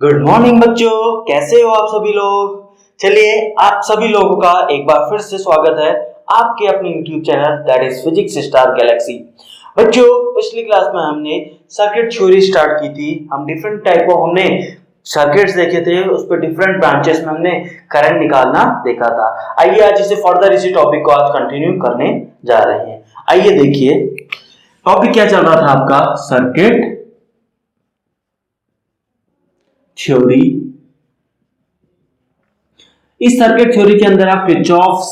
Good morning बच्चों, कैसे हो आप सभी लोग। चलिए आप सभी लोगों का एक बार फिर से स्वागत है आपके अपने YouTube channel that is physics star Galaxy. बच्चों, पिछली क्लास में हमने सर्किट थ्योरी स्टार्ट की थी। हम डिफरेंट टाइप ऑफ हमने सर्किट्स देखे थे, उस पर डिफरेंट ब्रांचेस में हमने करंट निकालना देखा था। आइए आज इसे फर्दर इसी टॉपिक को आज कंटिन्यू करने जा रहे हैं। आइए देखिए टॉपिक क्या चल रहा था आपका, सर्किट थ्योरी। इस सर्किट थ्योरी के अंदर आप Kirchhoff's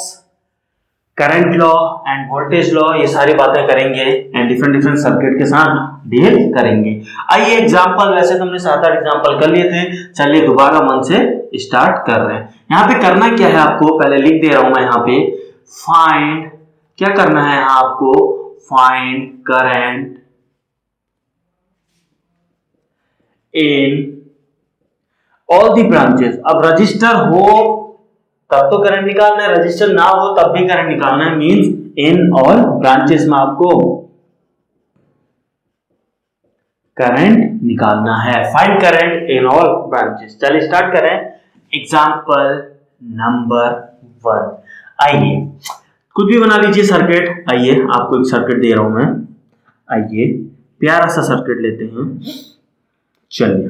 current law end voltage law ये सारी बातें करेंगे एंड डिफरेंट डिफरेंट सर्किट के साथ डील करेंगे। आइए एग्जांपल, वैसे तो हमने 7-8 एग्जांपल कर लिए थे, चलिए दोबारा मन से स्टार्ट कर रहे हैं। यहाँ पे करना क्या है आपको, पहले लिख दे रहा हूं मैं यहाँ पे, फाइंड, क्या करना है यहाँ आपको, find current in all the branches. अब रजिस्टर हो तब तो करंट निकालना है, रजिस्टर ना हो तब भी करंट निकालना है, मींस इन ऑल ब्रांचेस में आपको करंट निकालना है। Find current in all branches. चलिए स्टार्ट करें। Example number 1। आइए कुछ भी बना लीजिए सर्किट। आइए आपको एक सर्किट दे रहा हूं मैं, आइए प्यारा सा सर्किट लेते हैं। चलिए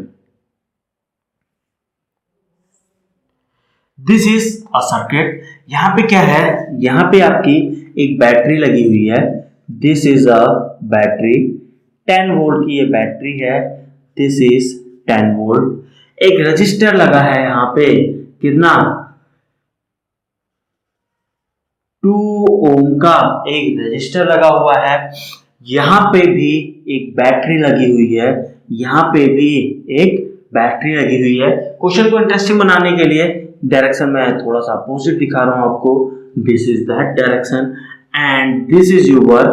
दिस इज अ सर्किट। यहां पे क्या है, यहां पे आपकी एक बैटरी लगी हुई है। This is a battery, 10 volt की ये बैटरी है। This is 10 volt. एक रजिस्टर लगा है यहाँ पे, कितना, 2 ओम का एक रजिस्टर लगा हुआ है। यहाँ पे भी एक बैटरी लगी हुई है, यहाँ पे भी एक बैटरी लगी हुई है। क्वेश्चन को इंटरेस्टिंग बनाने के लिए डायरेक्शन में थोड़ा सा अपोजिट दिखा रहा हूं आपको। This is that direction and this is your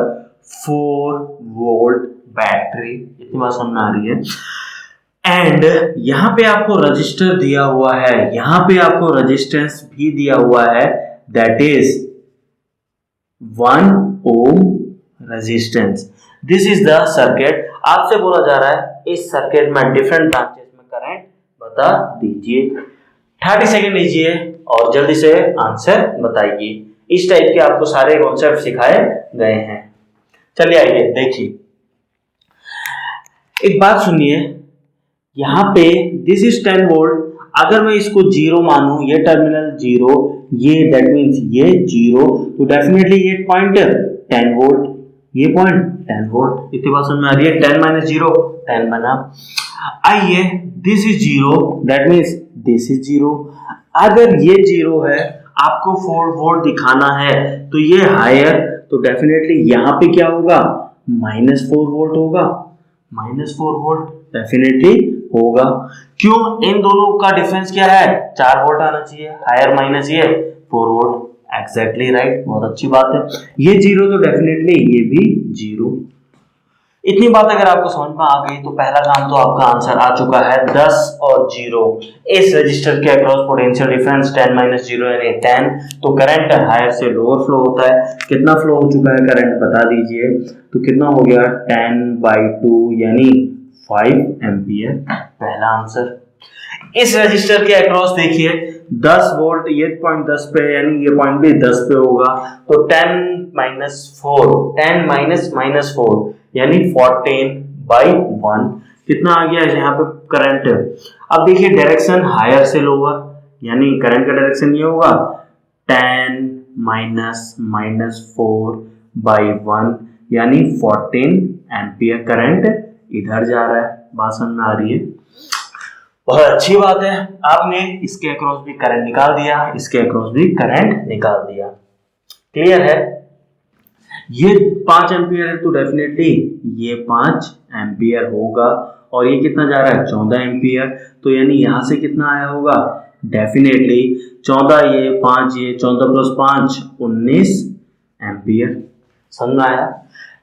4 volt battery. इतनी बात समझ में आ रही है। एंड यहाँ पे आपको रजिस्टर दिया हुआ है, यहाँ पे आपको रेजिस्टेंस भी दिया हुआ है, that is 1 ohm resistance. This is the circuit. आपसे बोला जा रहा है इस सर्किट में डिफरेंट ब्रांचेस में करंट बता दीजिए। 30 सेकंड लीजिए और जल्दी से आंसर बताइए। इस टाइप के आपको सारे कॉन्सेप्ट सिखाए गए हैं। चलिए आइए देखिए, एक बात सुनिए, यहाँ पे दिस इज 10 वोल्ट। अगर मैं इसको जीरो मानूं, ये टर्मिनल जीरो, ये दैट मींस ये जीरो, तो डेफिनेटली ये पॉइंट 10 वोल्ट, ये पॉइंट 10 वोल्ट। इतनी बात समझ में आ रही है। 10 माइनस जीरो 10 बना। आइए this is zero, that means this is zero. अगर ये जीरो है, आपको 4 वोल्ट दिखाना है, तो ये हायर, तो डेफिनेटली यहाँ पे क्या होगा, -4 वोल्ट होगा। -4 वोल्ट डेफिनेटली होगा। क्यों, इन दोनों का डिफरेंस क्या है, 4 वोल्ट आना चाहिए, हायर माइनस ये 4 वोल्ट। एग्जैक्टली राइट, बहुत अच्छी बात है। ये जीरो तो डेफिनेटली ये भी जीरो। इतनी बात अगर आपको समझ में आ गई तो पहला काम तो आपका आंसर आ चुका है। 10 और 0 इस रजिस्टर के अक्रॉस पोटेंशियल डिफरेंस 10 माइनस 0 यानी 10। तो करंट हायर से लोअर फ्लो होता है। कितना फ्लो हो चुका है करंट बता दीजिए। तो कितना हो गया, 10/2 यानी 5 एम्पियर, पहला आंसर। इस रजिस्टर के अक्रॉस देखिए 10 वोल्ट, ये पॉइंट 10 पे यानी ये पॉइंट भी 10 पे होगा। तो 10 माइनस 4, 10 माइनस 4 यानी 14/1, कितना आ गया यहाँ पे करंट। अब देखिए डायरेक्शन हायर से लोअर, यानी करंट का डायरेक्शन ये होगा 10 माइनस 4/1 यानी 14 एम्पियर करंट इधर जा रहा है। बात समझ में आ रही है, बहुत अच्छी बात है। आपने इसके अक्रॉस भी करंट निकाल दिया, इसके अक्रॉस भी करंट निकाल दिया। क्लियर है। ये 5 एम्पियर है तो डेफिनेटली ये 5 एम्पियर होगा। और ये कितना जा रहा है, 14 एम्पियर। तो यानी यहां से कितना आया होगा, डेफिनेटली 14, ये 5, ये 14 + 5 19 एम्पियर। समझ में आया।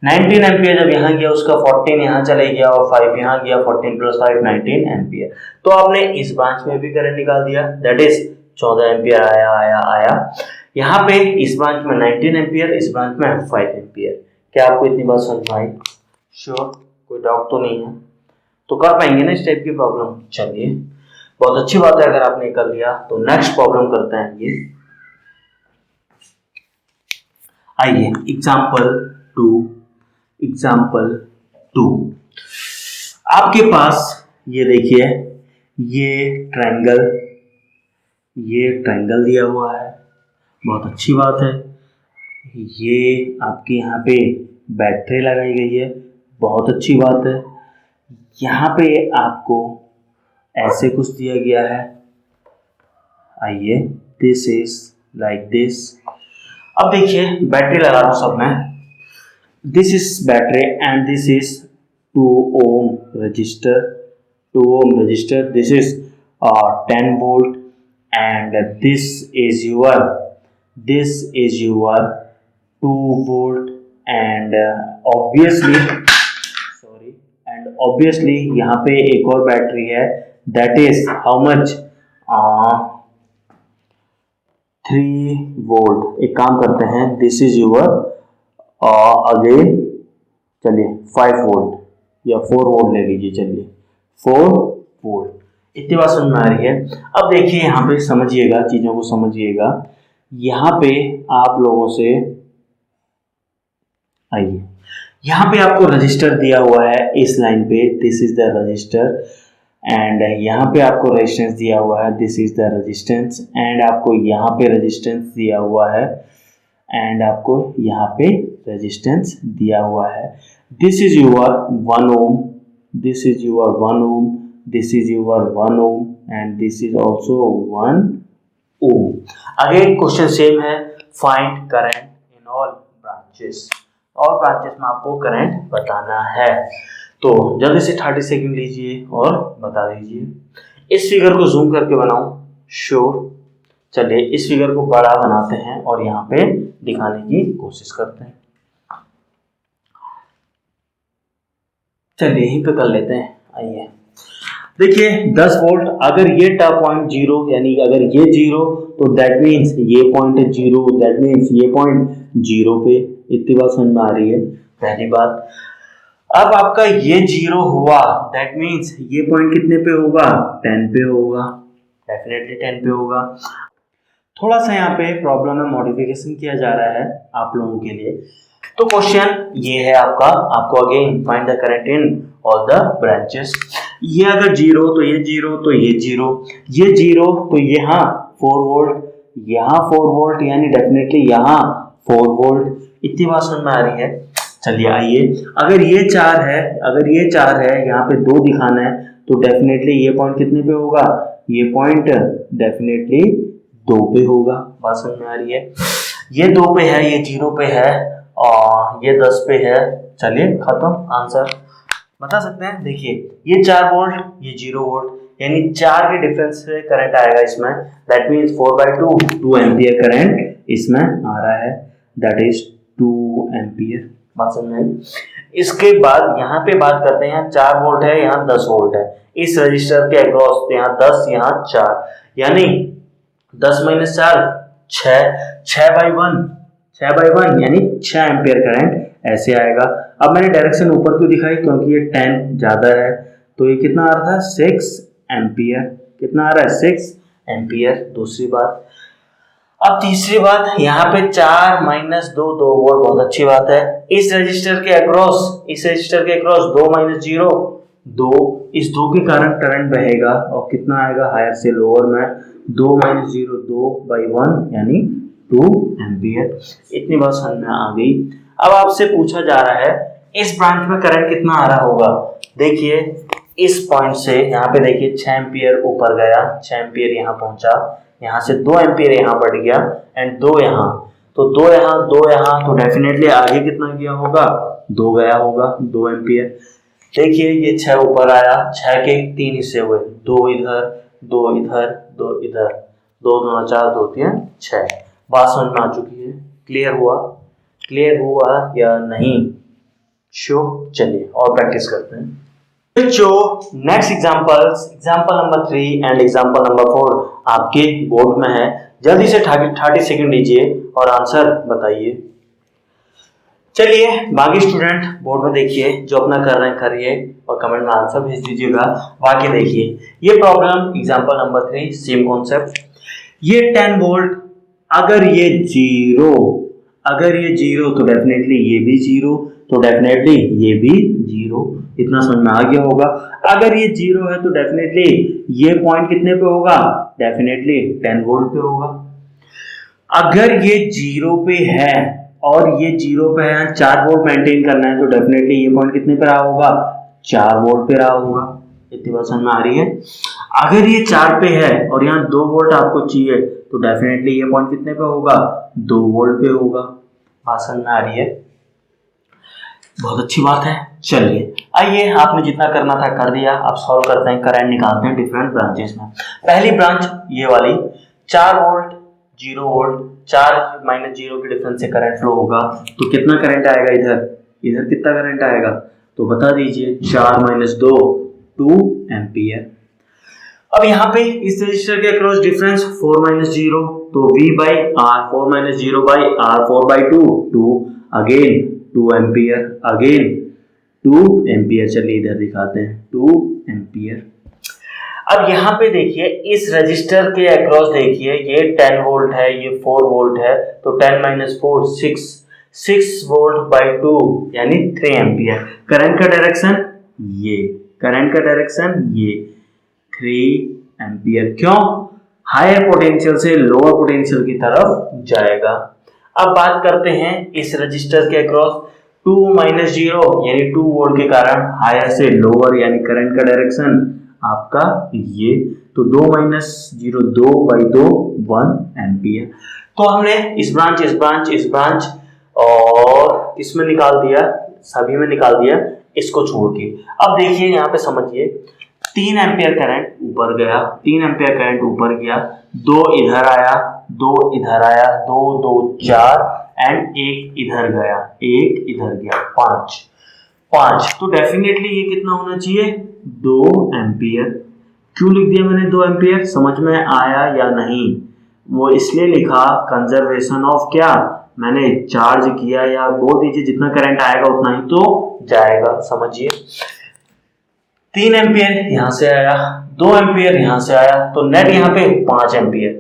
19 एम्पियर जब यहाँ गया, उसका 14 यहाँ चले गया और 5 यहाँ गया, 14 + 5 19 एम्पियर। तो आपने इस ब्रांच में भी करंट निकाल दिया, दैट इज 14 एम्पियर आया। यहाँ पे इस ब्रांच में 19 एम्पियर, इस ब्रांच में 5 एम्पियर। क्या आपको इतनी बात समझ में आई? श्योर, कोई डाउट तो नहीं है? तो कर पाएंगे ना इस टाइप की प्रॉब्लम। चलिए बहुत अच्छी बात है अगर आपने कर लिया। तो नेक्स्ट प्रॉब्लम करते हैं ये, आइए एग्जाम्पल टू। आपके पास ये देखिए ये ट्रायंगल दिया हुआ है, बहुत अच्छी बात है। ये आपके यहाँ पे बैटरी लगाई गई है, बहुत अच्छी बात है। यहाँ पे आपको ऐसे कुछ दिया गया है, आइए दिस इज लाइक दिस। अब देखिए बैटरी लगा रहा हूँ सब में, this is battery and this is 2 ohm resistor, this is 10 volt and this is your 2 volt and obviously यहाँ पे एक और बैटरी है, that is how much 3 volt। एक काम करते हैं, this is your अगेन चलिए 5 वोल्ट या 4 वोल्ट ले लीजिए, चलिए 4 वोल्ट। इतनी बात समझ में आ रही है। अब देखिए यहाँ पे समझिएगा, चीजों को समझिएगा। यहाँ पे आप लोगों से आइए, यहाँ पे आपको रजिस्टर दिया हुआ है इस लाइन पे, this is the register and यहाँ पे आपको रेजिस्टेंस दिया हुआ है, this is the resistance and आपको यहाँ पे रेजिस्टेंस दिया हुआ है एंड आपको यहाँ पे रेजिस्टेंस दिया हुआ है। This is your 1 ohm, this is your 1 ohm, this is your 1 ohm and this is also 1 ohm। Again question same है, find current in all branches. और ब्रांचेस में आपको करंट बताना है। तो जल्दी से 30 सेकंड लीजिए और बता दीजिए। इस फिगर को जूम करके बनाऊं, श्योर। चलिए इस फिगर को बड़ा बनाते हैं और यहाँ पे दिखाने की कोशिश करते हैं। चलिए यहीं पे कर लेते हैं, आइए देखिए 10 वोल्ट। अगर ये पॉइंट जीरो यानी अगर ये जीरो तो दैट मीन्स ये पॉइंट है जीरो, दैट मीन्स ये पॉइंट जीरो पे। इतनी बात समझ में आ रही है, पहली बात। अब आपका ये जीरो हुआ, दैट मीन्स ये पॉइंट कितने पे होगा, 10 पे होगा, डेफिनेटली 10 पे होगा। थोड़ा सा यहाँ पे प्रॉब्लम में मॉडिफिकेशन किया जा रहा है आप लोगों के लिए। तो क्वेश्चन ये है आपका, आपको again find the current in all the branches. ये अगर जीरो तो ये जीरो, तो ये जीरो, ये जीरो तो यहाँ 4 वोल्ट, यहाँ 4 वोल्ट यानी डेफिनेटली यहाँ 4 वोल्ट। इतनी बात समझ में आ रही है। चलिए आइए, अगर ये 4 है, अगर ये 4 है, यहाँ पे 2 दिखाना है तो डेफिनेटली ये पॉइंट कितने पे होगा, ये पॉइंट डेफिनेटली 2 पे होगा। बात समझ में आ रही है। ये 2 पे है, ये 0 पे है और ये 10 पे है। चलिए खत्म, आंसर बता सकते हैं। देखिए ये 4 वोल्ट, ये 0 वोल्ट, यानी 4 के डिफरेंस से करंट आएगा इसमें। दैट मीन्स 4/2 2 एम्पियर करंट इसमें आ रहा है, दैट इज 2 एम्पियर। बात समझ में। इसके बाद यहाँ पे बात करते हैं, यहाँ 4 वोल्ट है, यहाँ 10 वोल्ट है। इस रजिस्टर के अक्रॉस यहाँ 10, यहाँ 4, यानी 10 - 4 6/1, 6/1 यानी 6 एम्पियर करंट ऐसे आएगा। अब मैंने डायरेक्शन ऊपर क्यों दिखाई, क्योंकि ये 10 ज्यादा है, तो ये कितना आ रहा था 6 एम्पियर। कितना आ रहा है 6 एम्पियर। दूसरी बात। अब तीसरी बात, यहाँ पे 4 - 2 2 वोल्ट, बहुत अच्छी बात है। इस रजिस्टर के अक्रॉस 2 - 0 2, इस 2 के कारण करंट बहेगा और कितना आएगा हायर से लोअर में, 2 - 0 2/1 यानी 2 एम्पियर। इतनी बात समझ में आ गई। अब आपसे पूछा जा रहा है इस ब्रांच में करंट कितना आ रहा होगा। देखिए इस पॉइंट से यहाँ पे देखिए 6 एम्पियर ऊपर गया, 6 एम्पियर यहाँ पहुंचा, यहाँ से 2 एम्पियर यहाँ बढ़ गया एंड 2 यहाँ, तो 2 यहाँ 2 यहाँ, तो डेफिनेटली आगे कितना गया होगा, 2 गया होगा, 2 एम्पियर। देखिए ये 6 ऊपर आया, 6 के 3 हिस्से हुए, 2 इधर 2 इधर 2 इधर, 2 2 4 2 3 6। बात समझ में आ चुकी है, क्लियर हुआ या नहीं? शो। चलिए और प्रैक्टिस करते हैं। जो next example number 3 and example number 4 आपके बोर्ड में है। जल्दी से 30 सेकंड लीजिए और आंसर बताइए। चलिए बाकी स्टूडेंट बोर्ड में देखिए, जो अपना कर रहे हैं करिए और कमेंट में आंसर भेज दीजिएगा। बाकी देखिए ये problem example number 3, same concept. ये 10 वोल्ट, अगर ये जीरो तो डेफिनेटली ये भी जीरो, तो डेफिनेटली ये भी जीरो। इतना समझ में आ गया होगा। अगर ये जीरो है तो डेफिनेटली ये पॉइंट कितने पे होगा, डेफिनेटली 10 वोल्ट पे होगा। अगर ये जीरो पे है और ये जीरो पे है, 4 वोल्ट मेंटेन करना है, तो डेफिनेटली ये पॉइंट कितने पे रहा होगा, 4 वोल्ट पे रहा होगा। इतनी बात समझ में आ रही है। अगर ये 4 पे है और यहाँ 2 वोल्ट आपको चाहिए, तो डेफिनेटली ये पॉइंट कितने पे होगा, 2 वोल्ट पे होगा। बात समझ में आ रही है, बहुत अच्छी बात है। चलिए आइए, आपने जितना करना था कर दिया। अब सॉल्व करते हैं, करंट निकालते हैं डिफरेंट ब्रांचेस में। पहली ब्रांच ये वाली 4 वोल्ट 0 वोल्ट, 4 माइनस 0 के डिफरेंस से करंट फ्लो होगा, तो कितना करंट आएगा इधर कितना करंट आएगा, तो बता दीजिए। 4 माइनस 2 2 एम्पियर। अब यहाँ पे इस रजिस्टर के अक्रॉस डिफरेंस 4 माइनस 0, तो V by R, 4 minus 0 by R, 4 by 2 2, again 2 ampere, again 2 ampere. चलिए इधर दिखाते हैं 2 एम्पियर। अब यहाँ पे देखिए इस रजिस्टर के अक्रॉस देखिए, ये 10 वोल्ट है, ये 4 वोल्ट है, तो 10 माइनस 4 6 वोल्ट बाई 2 यानी 3 एम्पियर। करंट का डायरेक्शन ये 3 एम्पियर। क्यों, हायर पोटेंशियल से लोअर पोटेंशियल की तरफ जाएगा। अब बात करते हैं इस रजिस्टर के अक्रॉस 2 माइनस 0 यानी 2 वोल्ट के कारण हायर से लोअर यानी करंट का डायरेक्शन आपका ये, तो 2 माइनस 0 2 बाई 2 1 एम्पियर। तो हमने इस ब्रांच और इसमें निकाल दिया, सभी में निकाल दिया इसको छोड़ के। अब देखिए यहाँ पे समझिए, 3 एम्पियर करंट ऊपर गया, 3 एम्पियर करंट ऊपर गया, 2 इधर आया, 2 इधर आया, 2 2 4 एंड 1 इधर गया, 1 इधर गया, 5। तो डेफिनेटली ये कितना होना चाहिए, 2 एम्पियर। क्यों लिख दिया मैंने 2 एम्पियर, समझ में आया या नहीं? वो इसलिए लिखा कंजर्वेशन ऑफ क्या, मैंने चार्ज किया, या बोल दीजिए जितना करंट आएगा उतना ही तो जाएगा। समझिए 3 एम्पियर यहां से आया, 2 एम्पियर यहां से आया, तो नेट यहाँ पे 5 एम्पियर।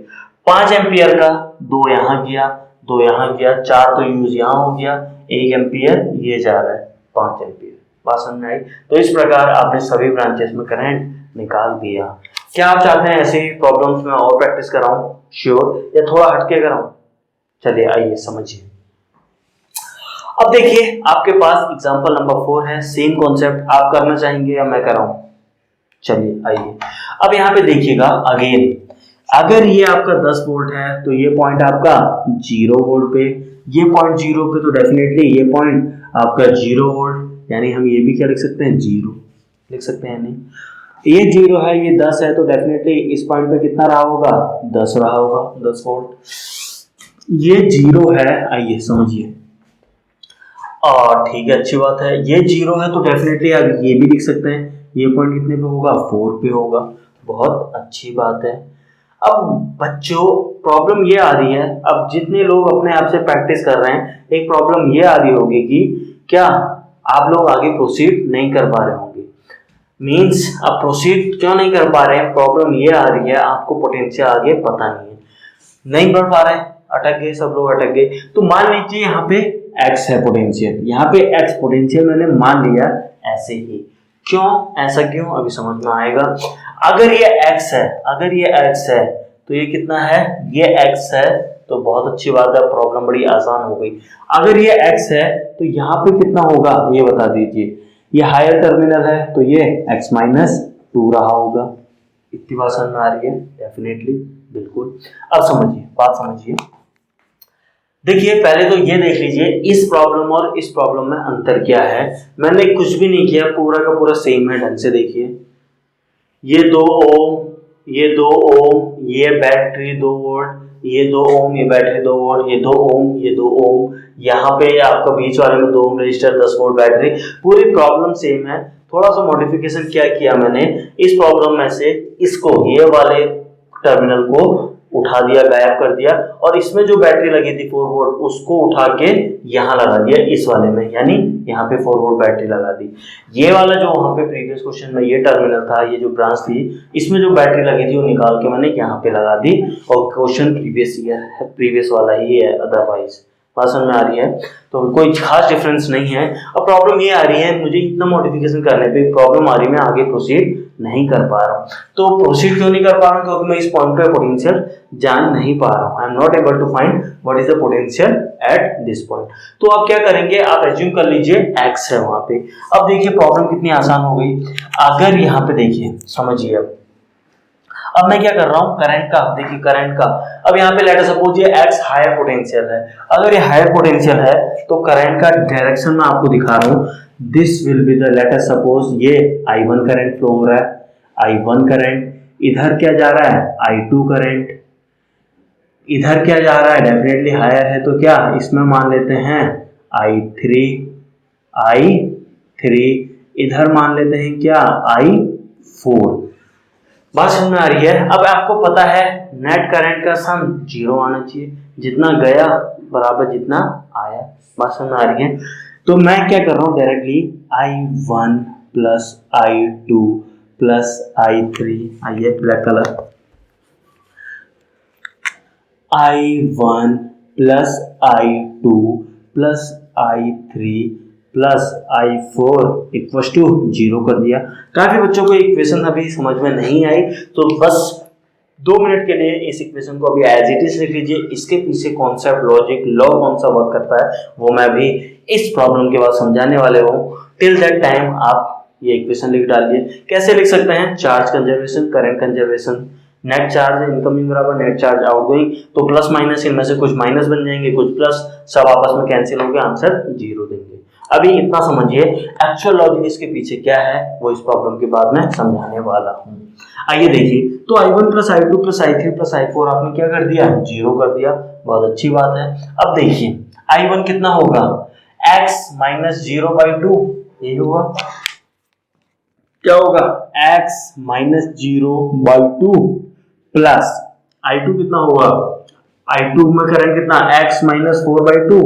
5 एम्पियर का 2 यहाँ गया, 2 यहाँ गया, 4 तो यूज यहाँ हो गया, 1 एम्पियर ये जा रहा है, 5 एम्पियर। बात समझ में आई? तो इस प्रकार आपने सभी ब्रांचेस में करंट निकाल दिया। क्या आप चाहते हैं ऐसे ही प्रॉब्लम्स में और प्रैक्टिस कराऊं, श्योर, या थोड़ा हटके कराऊं? चलिए आइए समझिए। अब देखिए आपके पास एग्जांपल नंबर 4 है, सेम कॉन्सेप्ट। आप करना चाहेंगे या मैं कराऊं? चलिए आइए। अब यहाँ पे देखिएगा अगेन, अगर ये आपका 10 वोल्ट है तो ये पॉइंट आपका 0 वोल्ट पे, ये पॉइंट 0 पे, तो डेफिनेटली ये पॉइंट आपका 0 वोल्ट, यानी हम ये भी क्या लिख सकते हैं, 0 लिख सकते हैं। नहीं, ये 0 है, ये 10 है, तो डेफिनेटली इस पॉइंट पे कितना रहा होगा, 10 रहा होगा, 10 वोल्ट। ये 0 है, आइए समझिए। और ठीक है, अच्छी बात है, ये 0 है तो डेफिनेटली आप ये भी लिख सकते हैं, ये पॉइंट कितने पे होगा, 4 पे होगा। बहुत अच्छी बात है। अब बच्चों प्रॉब्लम ये आ रही है, अब जितने लोग अपने आप से प्रैक्टिस कर रहे हैं, एक प्रॉब्लम ये आ रही होगी कि क्या आप लोग आगे प्रोसीड नहीं कर पा रहे होंगे। मींस अब प्रोसीड क्यों नहीं कर पा रहे हैं, प्रॉब्लम ये आ रही है आपको पोटेंशियल आगे पता नहीं बढ़ पा रहा है, अटक गए, सब लोग अटक गए। तो मान लीजिए यहाँ पे x है पोटेंशियल, यहाँ पे x पोटेंशियल मैंने मान लिया ऐसे ही। क्यों, ऐसा क्यों, अभी समझ में आएगा। अगर ये x है तो ये कितना है, ये x है, तो बहुत अच्छी बात है, प्रॉब्लम बड़ी आसान हो गई। अगर ये x है तो यहाँ पे कितना होगा ये बता दीजिए। ये हायर टर्मिनल है तो ये x माइनस 2 रहा होगा। इतनी बात समझ में आ रही है? डेफिनेटली, बिल्कुल। अब समझिए, बात समझिए। देखिए पहले तो ये देख लीजिए इस प्रॉब्लम और इस प्रॉब्लम में अंतर क्या है। मैंने कुछ भी नहीं किया, पूरा का पूरा सेम है। ढंग से देखिए, ये 2 ओम, ये 2 ओम, ये बैटरी 2 वोल्ट, ये 2 ओम, ये बैटरी 2 वोल्ट, ये 2 ओम, ये 2 ओम, यहाँ पे आपका बीच वाले में 2 ओम रजिस्टर, 10 वोल्ट बैटरी। पूरी प्रॉब्लम सेम है। थोड़ा सा मॉडिफिकेशन क्या किया मैंने, इस प्रॉब्लम में से इसको, ये वाले टर्मिनल को उठा दिया, गायब कर दिया, और इसमें जो बैटरी लगी थी 4 वोल्ट उसको उठा के यहाँ लगा दिया इस वाले में, यानी यहाँ पे 4 वोल्ट बैटरी लगा दी। ये वाला जो वहाँ पे प्रीवियस क्वेश्चन में ये टर्मिनल था, ये जो ब्रांच थी, इसमें जो बैटरी लगी थी वो निकाल के मैंने यहाँ पे लगा दी, और क्वेश्चन प्रीवियस वाला ही है, अदरवाइज बात समझ में आ रही है। तो कोई खास डिफरेंस नहीं है। अब प्रॉब्लम ये आ रही है, मुझे इतना मॉडिफिकेशन करने पे प्रॉब्लम आ रही है, मैं आगे प्रोसीड नहीं कर पा रहा हूँ। तो प्रोसीड क्यों नहीं कर पा रहा हूँ? क्योंकि मैं इस पॉइंट पे पोटेंशियल जान नहीं पा रहा हूँ। I am not able to find what is the potential at this point. तो आप क्या करेंगे, आप एज्यूम कर लीजिए x है वहां पे। अब देखिए प्रॉब्लम कितनी आसान हो गई। अगर यहाँ पे देखिए, समझिए, अब मैं क्या कर रहा हूं, करंट का, देखिए करंट का, अब यहाँ पे लेट अस सपोज ये x हायर पोटेंशियल है। अगर ये हायर पोटेंशियल है तो करंट का डायरेक्शन मैं आपको दिखा रहा हूं, this will be the, late us suppose ये I1 करंट फ्लो हो रहा है, I1 करंट, इधर क्या जा रहा है, I2 करंट, इधर क्या जा रहा है, डेफिनेटली हायर है, तो क्या इसमें मान लेते हैं I3, इधर मान लेते हैं क्या, I4। बात समझ में आ रही है। अब आपको पता है नेट करंट का सम 0 आना चाहिए, जितना गया बराबर जितना आया। बात समझ में आ रही है। तो मैं क्या कर रहा हूं, directly I1 plus I2 plus I3, आइए black colour, I1 plus I2 plus I3 plus I4 equal to 0 कर दिया। काफी बच्चों को इक्वेशन अभी समझ में नहीं आई, तो बस 2 मिनट के लिए इस इक्वेशन को अभी एज इट इज लिख लीजिए। इसके पीछे कॉन्सेप्ट, लॉजिक, लॉ कौन सा वर्क करता है वो मैं अभी इस प्रॉब्लम के बाद समझाने वाले हूँ। टिल दैट टाइम आप ये इक्वेशन लिख डालिए। कैसे लिख सकते हैं, charge conservation, current conservation, net charge incoming बराबर नेट चार्ज आउटगोइंग, तो प्लस माइनस इनमें से कुछ माइनस बन जाएंगे, कुछ प्लस, सब आपस में कैंसिल होकर आंसर 0 देंगे। अभी इतना समझिए, एक्चुअल लॉजिक इसके पीछे क्या है वो इस प्रॉब्लम के बाद में समझाने वाला हूँ। आइए देखिए, तो I1 plus I2 plus I3 plus I4 आपने क्या कर दिया, 0 कर दिया। बहुत अच्छी बात है। अब देखिए I1 कितना होगा, x माइनस 0/2, यही होगा, क्या होगा, x माइनस 0/2 प्लस I2 कितना होगा, I2 में करंट कितना, x minus 4/2,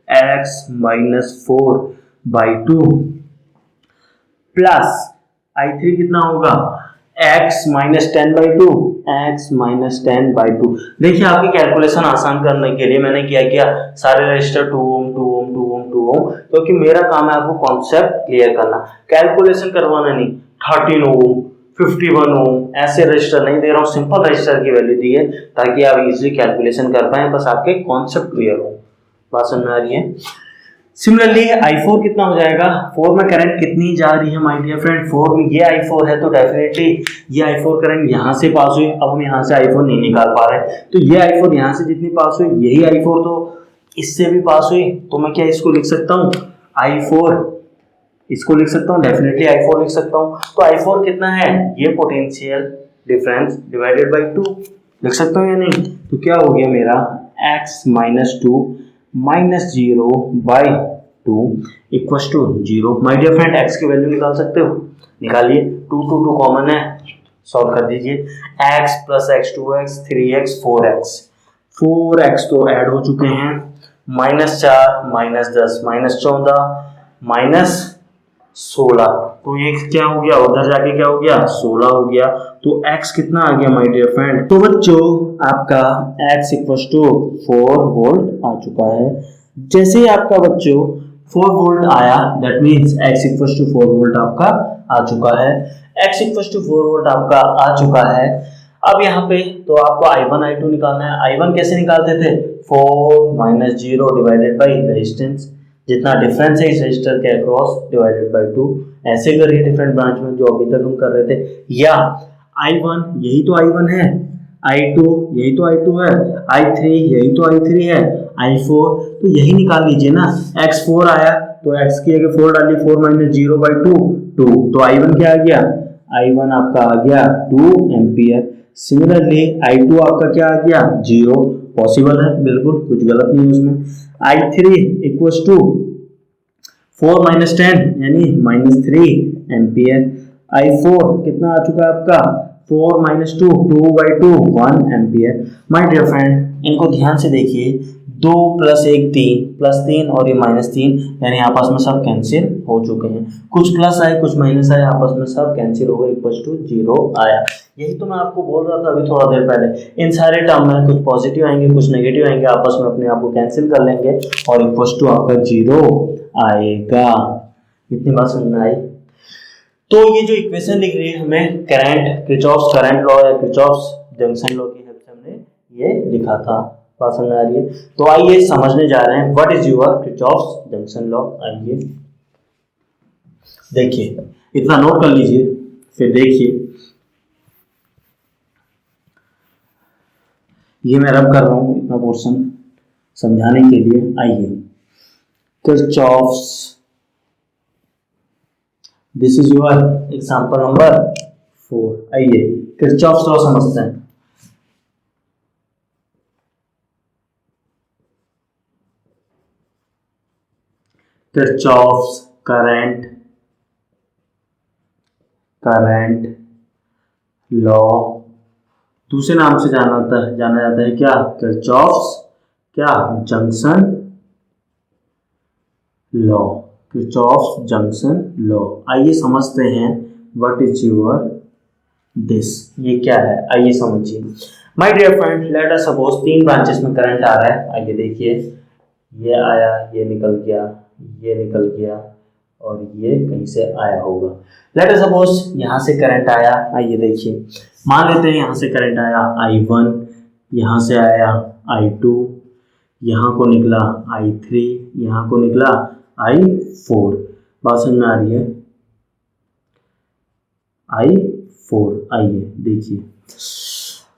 x minus 4/2 plus I3 कितना होगा, x माइनस 10/2, x माइनस 10/2। देखिए आपकी कैलकुलेशन आसान करने के लिए मैंने क्या सारे रजिस्टर 2 ओम 2 ओम 2 ओम 2 ओम, क्योंकि मेरा काम है आपको कॉन्सेप्ट क्लियर करना, कैलकुलेशन करवाना नहीं। 13 ओम 51 ओम ऐसे रजिस्टर नहीं दे रहा हूँ, सिंपल रजिस्टर की वैल्यू दी है ताकि आप इजीली कैलकुलेशन कर पाए, बस आपके कॉन्सेप्ट क्लियर हो। बात समझ में आ रही है। सिमिलरली I4 कितना हो जाएगा, 4 में करंट कितनी जा रही है माय डियर फ्रेंड, 4 में ये I4 है तो डेफिनेटली ये I4 करंट यहाँ से पास हुई। अब हम यहाँ से I4 नहीं निकाल पा रहे, तो ये I4 यहाँ से जितनी पास हुई, यही I4 तो इससे भी पास हुई, तो मैं क्या इसको लिख सकता हूँ, I4, इसको लिख सकता हूँ, डेफिनेटली I4 लिख सकता हूँ। तो I4 कितना है, ये पोटेंशियल डिफरेंस डिवाइडेड बाई 2 लिख सकता हूँ या नहीं। तो क्या हो गया मेरा, x minus 2 minus 0/2 equal to 0। My dear friend x की वैल्यू निकाल सकते हो, निकालिए, 2 2 2 कॉमन है, सॉल्व कर दीजिए। x plus x 2x 3x 4x तो ऐड हो चुके हैं, माइनस 4 माइनस 10 माइनस 14 माइनस 16, तो ये क्या हो गया, उधर जाके क्या हो गया, 16 हो गया। तो x कितना आ गया माय डियर फ्रेंड, तो बच्चों आपका x इक्वल टू 4 वोल्ट आ चुका है। जैसे ही आपका बच्चों 4 वोल्ट आया, that means x equal to 4 volt आपका आ चुका है, x इक्वल टू 4 वोल्ट आपका आ चुका है। अब यहाँ पे तो आपको I1 I2 निकालना है। I1 कैसे निकालते थे, 4 माइनस 0 डिवाइडेड बाई रेजिस्टेंस, जितना डिफरेंस है इस रजिस्टर के अक्रॉस डिवाइडेड बाई 2, ऐसे करिए डिफरेंट ब्रांच में जो अभी तक हम कर रहे थे। या I1 यही तो I1 है, I2 यही तो I2 है, I3 यही तो I3 है, I4 तो यही निकाल लीजिए ना। x4 आया तो x की जगह 4 डालिए, 4 माइनस 0/2 2, तो I1 क्या आ गया, I1 आपका आ गया 2 एम्पियर। सिमिलरली I2 आपका क्या आ गया, 0, पॉसिबल है, बिल्कुल कुछ गलत नहीं उसमें। I3 इक्वल्स टू 4 माइनस 10 यानी माइनस 3 एम्पियर। I4 कितना आ चुका है आपका, 4 minus 2 2/2 1 ampere. My dear friend, इनको ध्यान से देखिए, 2 प्लस 1 3 प्लस 3 और ये माइनस 3, यानी आपस में सब कैंसिल हो चुके हैं। कुछ प्लस आए कुछ माइनस आए, आपस में सब कैंसिल हो गए, इक्वल टू 0 आया। यही तो मैं आपको बोल रहा था अभी थोड़ा देर पहले। इन सारे टर्म में कुछ पॉजिटिव आएंगे कुछ नेगेटिव आएंगे, आपस में अपने आप को कैंसिल कर लेंगे और इक्वल टू आपका 0 आएगा। इतनी बात समझ में आई? तो ये जो इक्वेशन दिख रही है हमें करंट, किरचॉफ्स करंट लॉ या किरचॉफ्स जंक्शन लॉ की हेल्प से हमने ये लिखा था। बात समझ आ रही है? तो आइए समझने जा रहे हैं what is your Kirchhoff's junction law. आइए देखिए, इतना नोट कर लीजिए, फिर देखिए ये मैं रब कर रहा हूं इतना पोर्शन समझाने के लिए। आइए, Kirchhoff's, this is your example number 4। आइए किरचॉफ्स लॉ समझते हैं। किरचॉफ्स करंट लॉ, दूसरे नाम से जाना जाता है क्या? किरचॉफ्स क्या? Junction law, Kirchhoff's junction law. आइए समझते हैं व्हाट इज योर दिस, ये क्या है आइए समझिए। My dear friend, let us suppose 3 branches में करंट आ रहा है। आइए देखिए, ये आया, ये निकल गया, ये निकल गया और ये कहीं से आया होगा। लेट अस सपोज यहाँ से करंट आया। आइए देखिए, मान लेते हैं यहाँ से करंट आया I1, यहाँ से आया I2, यहाँ को निकला I3, यहाँ को निकला I4। बात समझ में आ रही है? I4। आइए देखिए,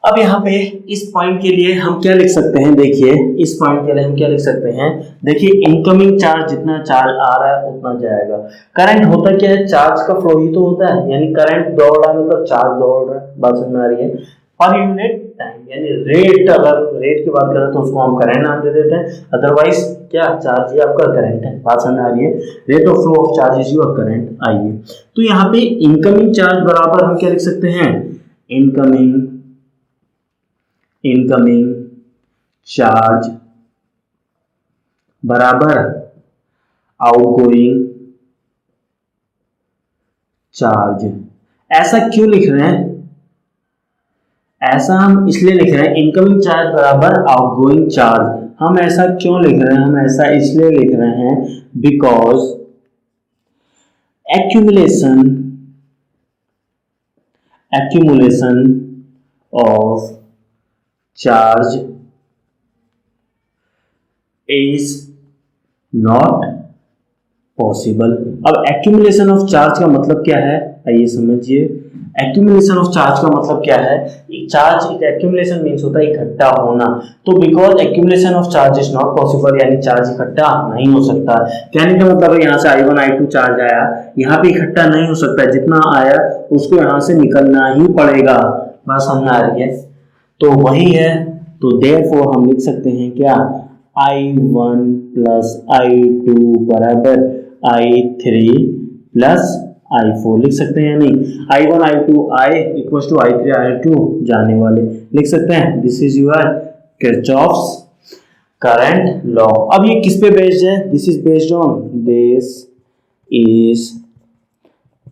अब यहाँ पे इस पॉइंट के लिए हम क्या लिख सकते हैं? देखिए इस पॉइंट के लिए हम क्या लिख सकते हैं? देखिए, इनकमिंग चार्ज, जितना चार्ज आ रहा है उतना जाएगा। करंट होता क्या है? चार्ज का फ्लो ही तो होता है, यानी करंट दौड़ रहा है मतलब चार्ज दौड़ रहा है। बात समझ में आ रही है? पर यूनिट टाइम, यानी रेट, अगर रेट की बात करें तो उसको हम करंट नाम दे देते हैं, अदरवाइज क्या? चार्ज ही आपका करंट है। बात समझ में आ रही है? Rate of flow of charge is your current. आइए, तो यहाँ पे इनकमिंग चार्ज बराबर हम क्या लिख सकते हैं? इनकमिंग चार्ज बराबर आउटगोइंग चार्ज। ऐसा क्यों लिख रहे हैं? ऐसा हम इसलिए लिख रहे हैं, इनकमिंग चार्ज बराबर आउटगोइंग चार्ज। हम ऐसा क्यों लिख रहे हैं? हम ऐसा इसलिए लिख रहे हैं because accumulation of charge is not possible। अब accumulation of charge का मतलब क्या है? आइए समझिए, accumulation of charge का मतलब क्या है? चार्ज, accumulation मीन्स होता है इकट्ठा होना। तो because accumulation of charge is not possible, यानी चार्ज इकट्ठा नहीं हो सकता। कहने का मतलब है यहाँ से I1 I2 चार्ज आया, यहाँ पे इकट्ठा नहीं हो सकता, जितना आया उसको यहाँ से निकलना ही पड़ेगा। बात समझ आ रही है? तो वही है, तो देयरफॉर हम लिख सकते हैं क्या? I1 प्लस I2 बराबर I3 प्लस I4 लिख सकते हैं या नहीं? I1 I2 I equal to I3 I2 जाने वाले लिख सकते हैं। This is your Kirchhoff's current law. अब ये किस पे बेस्ड है? This is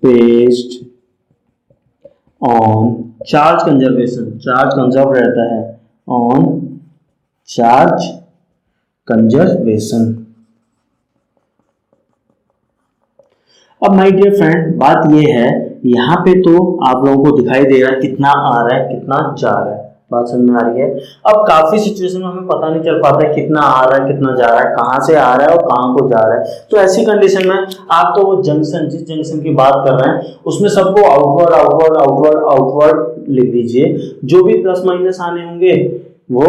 based on charge conservation. Charge conserve रहता है ऑन चार्ज कंजर्वेशन। अब माय डियर फ्रेंड, बात ये है, यहाँ पे तो आप लोगों को दिखाई दे रहा है कितना आ रहा है कितना जा रहा है। बात समझ में आ रही है? अब काफी सिचुएशन में हमें पता नहीं चल पाता है कितना आ रहा है कितना जा रहा है, कहाँ से आ रहा है और कहाँ को जा रहा है। तो ऐसी कंडीशन में आप तो वो जंक्शन, जिस जंक्शन की बात कर रहे हैं उसमें सबको आउटवर्ड आउटवर्ड आउटवर्ड आउटवर्ड लिख दीजिए। जो भी प्लस माइनस आने होंगे वो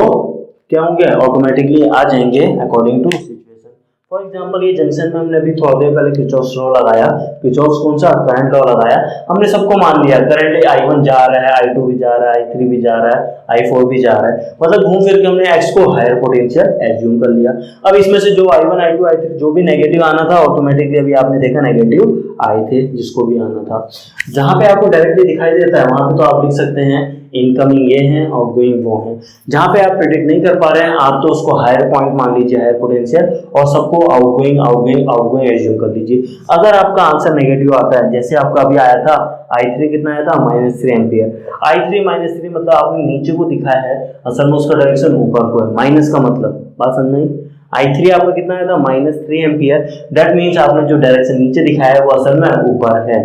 क्या होंगे? ऑटोमेटिकली आ जाएंगे according to situation. For example ये जंक्शन में हमने अभी थोड़ी देर पहले किरचॉफ लॉ लगाया। किरचॉफ कौन सा? करंट लॉ लगाया। हमने सबको मान लिया करंट I1 जा रहा है, I2 भी जा रहा है, I3 भी जा रहा है, I4 भी जा रहा है, मतलब घूम फिर के हमने x को हायर पोटेंशियल एज्यूम कर लिया। अब इसमें से जो I1 I2 I3 जो भी नेगेटिव आना था ऑटोमेटिकली अभी आपने देखा नेगेटिव आए थे, जिसको भी आना था। जहां पे आपको डायरेक्टली दिखाई देता है वहां पे तो आप लिख सकते हैं इनकमिंग ये है, आउटगोइंग वो है। जहां पे आप प्रेडिक्ट नहीं कर पा रहे हैं आप तो उसको हायर पॉइंट मान लीजिए, हायर पोटेंशियल, और सबको आउटगोइंग आउटगोइंग आउटगोइंग एज्यूम कर लीजिए। अगर आपका आंसर नेगेटिव आता है, जैसे आपका अभी आया था I3 कितना आया था? -3 एम्पियर। I3 -3 मतलब आपने नीचे को दिखाया है, असल में उसका डायरेक्शन ऊपर को है। माइनस का मतलब बात समझ नहीं। I3 आपका कितना आया था? -3 एम्पियर। दैट मीन्स आपने जो डायरेक्शन नीचे दिखाया है वो असल में ऊपर है,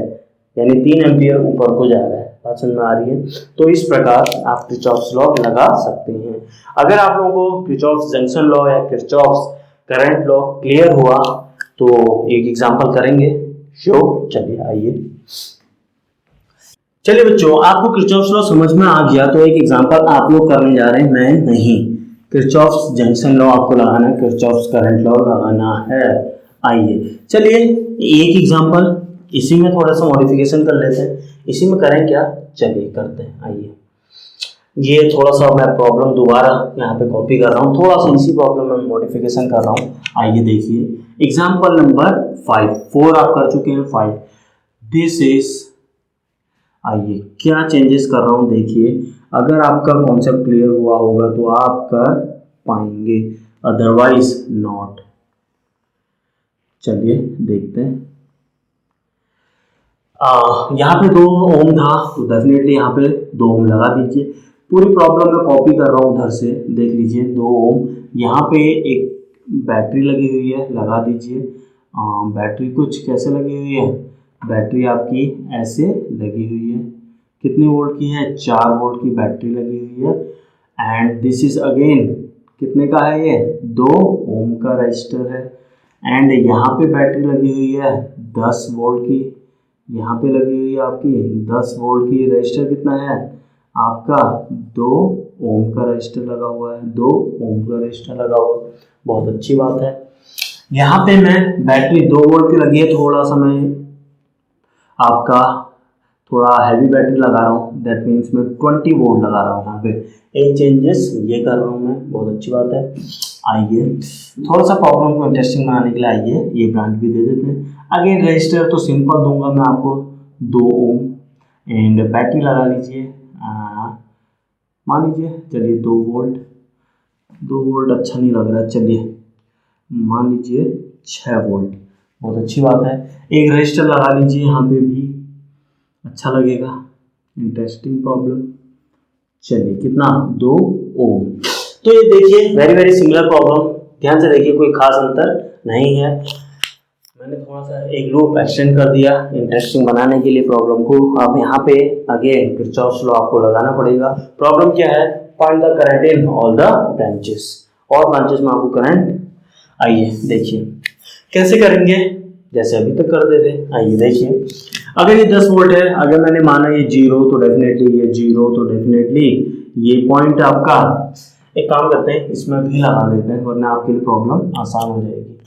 यानी 3 एम्पियर ऊपर को जा रहा है। बात समझ में आ रही है? तो इस प्रकार आप किरचॉफ लॉ लगा सकते हैं। अगर आप लोगों को किरचॉफ जंक्शन लॉ या किरचॉफ करंट लॉ क्लियर हुआ तो एक एग्जांपल करेंगे शो। चलिए आइए, चलिए बच्चों, आपको किरचॉफ लॉ समझ में आ गया तो एक एग्जांपल आप लोग करने जा रहे हैं, मैं नहीं। किरचॉफ जंक्शन लॉ आपको लगाना है, किरचॉफ करंट लॉ लगाना है। आइए चलिए एक एग्जांपल इसी में थोड़ा सा मॉडिफिकेशन कर लेते हैं। इसी में करें क्या? चलिए करते हैं। आइए, ये थोड़ा सा मैं प्रॉब्लम दोबारा यहाँ पे कॉपी कर रहा हूँ, थोड़ा सा इसी प्रॉब्लम में मॉडिफिकेशन कर रहा हूँ। आइए देखिए एग्जांपल नंबर 4 आप कर चुके हैं 5। दिस इज, आइए क्या चेंजेस कर रहा हूँ देखिए। अगर आपका कॉन्सेप्ट क्लियर हुआ होगा तो आप कर पाएंगे, अदरवाइज नॉट। चलिए देखते हैं। यहाँ पे 2 ओम था तो डेफिनेटली यहाँ पे 2 ओम लगा दीजिए। पूरी प्रॉब्लम मैं कॉपी कर रहा हूँ उधर से, देख लीजिए 2 ओम। यहाँ पे एक बैटरी लगी हुई है, लगा दीजिए। बैटरी कुछ कैसे लगी हुई है? बैटरी आपकी ऐसे लगी हुई है। कितने वोल्ट की है? 4 वोल्ट की बैटरी लगी हुई है। एंड दिस इज अगेन कितने का है? ये 2 ओम का रजिस्टर है। एंड यहाँ पे बैटरी लगी हुई है 10 वोल्ट की, यहाँ पे लगी हुई है आपकी 10 वोल्ट की। रजिस्टर कितना है आपका? 2 ओम का रजिस्टर लगा हुआ है, 2 ओम का रजिस्टर लगा हुआ है। बहुत अच्छी बात है। यहाँ पे मैं बैटरी 2 वोल्ट की लगी है, थोड़ा सा मैं आपका थोड़ा हैवी बैटरी लगा रहा हूँ, दैट मीन्स मैं 20 वोल्ट लगा रहा हूँ। यहाँ पे एक चेंजेस ये कर रहा हूँ मैं, बहुत अच्छी बात है। आइए थोड़ा सा प्रॉब्लम को इंटरेस्टिंग बनाने के लिए आइए ये ब्रांच भी दे देते हैं। अगेन रजिस्टर तो सिंपल दूंगा मैं आपको 2 ओम। एंड बैटरी लगा लीजिए, मान लीजिए चलिए 2 वोल्ट। 2 वोल्ट अच्छा नहीं लग रहा है, चलिए मान लीजिए 6 वोल्ट। बहुत अच्छी बात है। एक रजिस्टर लगा लीजिए, यहाँ पे भी अच्छा लगेगा। Interesting problem. चलिए कितना? 2 ओम। तो ये देखिए वेरी वेरी सिमिलर प्रॉब्लम, ध्यान से देखिए, कोई खास अंतर नहीं है। मैंने थोड़ा सा एक लूप एक्सटेंड कर दिया इंटरेस्टिंग बनाने के लिए प्रॉब्लम को। अब यहाँ पे अगेन किरचॉफ लॉ आपको लगाना पड़ेगा। प्रॉब्लम क्या है? Find the current in all the branches. और ब्रांचेस में आपको करंट, आइए देखिए कैसे करेंगे, जैसे अभी तक कर देते। आइए देखिए, अगर ये 10 वोल्ट है, अगर मैंने माना ये 0 तो डेफिनेटली ये 0, तो डेफिनेटली ये पॉइंट आपका, एक काम करते हैं इसमें भी लगा देते हैं वरना आपके लिए प्रॉब्लम आसान हो जाएगी,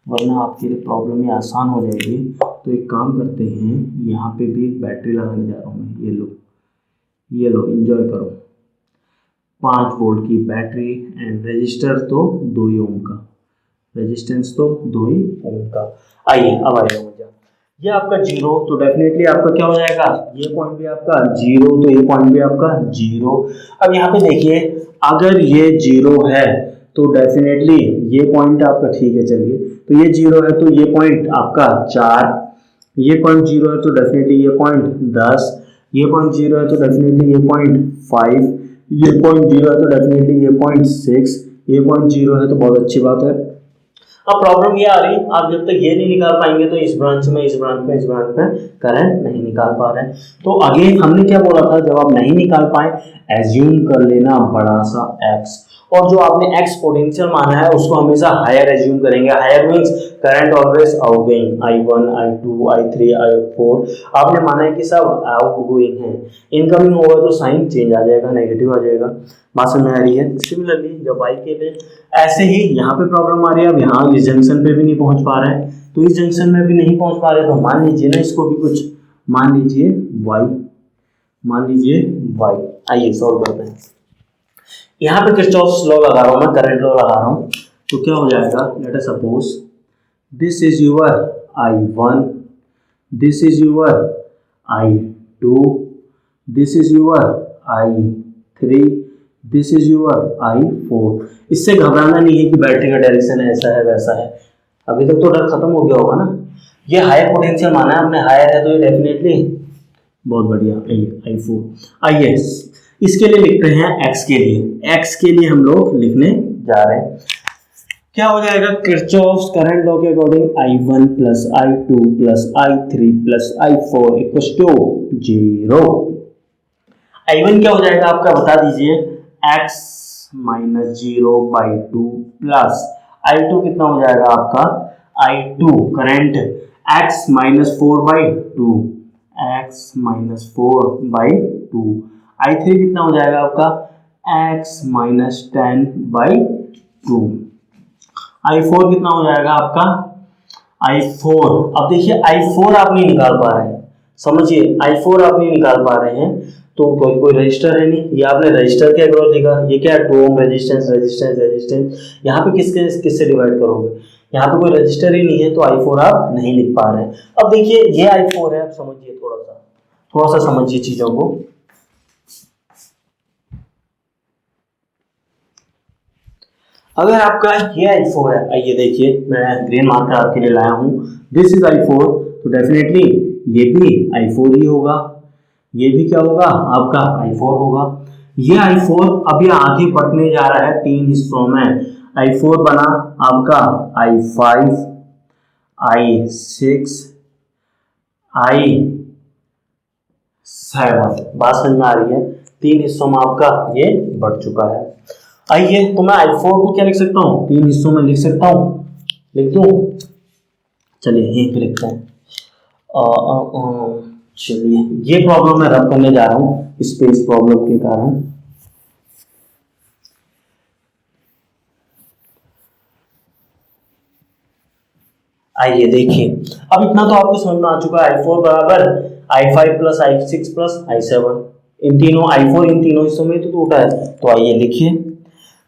वरना आपके लिए प्रॉब्लम ही आसान हो जाएगी। तो एक काम करते हैं, यहाँ पे भी एक बैटरी लगाने जा रहा हूँ मैं। ये लो एंजॉय करो। 5 वोल्ट की बैटरी एंड रजिस्टर तो 2 ही ओम का, रेजिस्टेंस तो 2 ही ओम का। आइए अब आएगा मजा। ये आपका 0 तो डेफिनेटली आपका क्या हो जाएगा? ये पॉइंट भी आपका 0 तो ये पॉइंट भी आपका 0। अब यहाँ पे देखिए अगर ये 0 है तो डेफिनेटली ये पॉइंट आपका, ठीक है चलिए, तो ये 0 है तो ये पॉइंट आपका 4, ये पॉइंट 0 है तो डेफिनेटली ये पॉइंट 10, ये पॉइंट 0 है तो डेफिनेटली ये पॉइंट 5, ये पॉइंट 0 है तो डेफिनेटली ये पॉइंट 6, ये पॉइंट 0 है तो बहुत अच्छी बात है। अब प्रॉब्लम ये आ रही, आप जब तक ये नहीं निकाल पाएंगे तो इस ब्रांच में करंट नहीं निकाल पा रहे हैं। तो अगेन हमने क्या बोला था, जब आप नहीं निकाल पाए एज्यूम कर लेना बड़ा सा x, और जो आपने x पोटेंशियल माना है उसको हमेशा हायर एज्यूम करेंगे। Higher means current always outgoing, I1 I2 I3 I4 आपने माना है कि सब आउटगोइंग है। इनकमिंग होगा तो साइन चेंज आ जाएगा, नेगेटिव आ जाएगा। बात समझ में आ रही है। सिमिलरली जब y के लिए ऐसे ही यहाँ पे प्रॉब्लम आ रही है। अब यहाँ इस जंक्शन पे भी नहीं पहुंच पा रहा है, तो इस जंक्शन में भी नहीं पहुंच पा रहे, तो मान लीजिए ना इसको भी कुछ मान लीजिए y, मान लीजिए y। आइए सॉल्व करते हैं। यहाँ पे किरचॉफ्स लॉ लगा रहा हूँ मैं, करंट लॉ लगा रहा हूँ, तो क्या हो जाएगा, late us suppose this is your I1, this is your I2, this is your I3, this is your I4। इससे घबराना नहीं है कि बैटरी का डायरेक्शन ऐसा है वैसा है, अभी तक तो डर खत्म हो गया होगा ना। ये हायर पोटेंशियल माना है हमने, हायर है तो ये डेफिनेटली बहुत बढ़िया। आइए I4, आइए इसके लिए लिखते हैं x के लिए। x के लिए हम लोग लिखने जा रहे हैं, क्या हो जाएगा, किरचॉफ्स करंट लॉ के according I1 plus I2 plus I3 plus I4 equals to 0। I1 क्या हो जाएगा आपका बता दीजिए, x माइनस 0/2 प्लस I2 कितना हो जाएगा आपका, I2 current x minus 4/2, x minus 4/2। I3 कितना हो जाएगा आपका, x माइनस 10/2। I4 कितना हो जाएगा आपका, I4, अब देखिए I4 आप नहीं निकाल पा रहे हैं, समझिए I4 आप नहीं निकाल पा रहे हैं, तो कोई रजिस्टर है नहीं, ये आपने रजिस्टर के अक्रॉस लिखा, ये क्या है 2 ओम रेजिस्टेंस रेजिस्टेंस रेजिस्टेंस, यहाँ पे किससे डिवाइड करोगे, यहाँ पे कोई रजिस्टर ही नहीं है, तो I4 आप नहीं लिख पा रहे हैं। अब देखिए ये I4 है, आप समझिए थोड़ा सा समझिए चीजों को। अगर आपका ये I4 है, आइए देखिए मैं ग्रीन मार्कर आपके लिए लाया हूँ, दिस इज I4, तो डेफिनेटली ये भी I4 ही होगा, ये भी क्या होगा आपका I4 होगा। ये I4 अभी आगे बढ़ने जा रहा है 3 हिस्सों में। I4 बना आपका I5, I6, I7, बात समझ में आ रही है, 3 हिस्सों में आपका ये बढ़ चुका है। आइए तो मैं I4 को क्या लिख सकता हूँ, 3 हिस्सों में लिख सकता हूँ, लिख दूँ, चलिए यहीं पे लिखते हैं। चलिए ये प्रॉब्लम मैं रब करने जा रहा हूँ स्पेस प्रॉब्लम के कारण। आइए देखिए, अब इतना तो आपको समझ में आ चुका है, I4 बराबर I5 plus I6 plus I7, इन तीनों I4 इन तीनों हिस्सों में तो टूटा है, तो आइए लिखिए,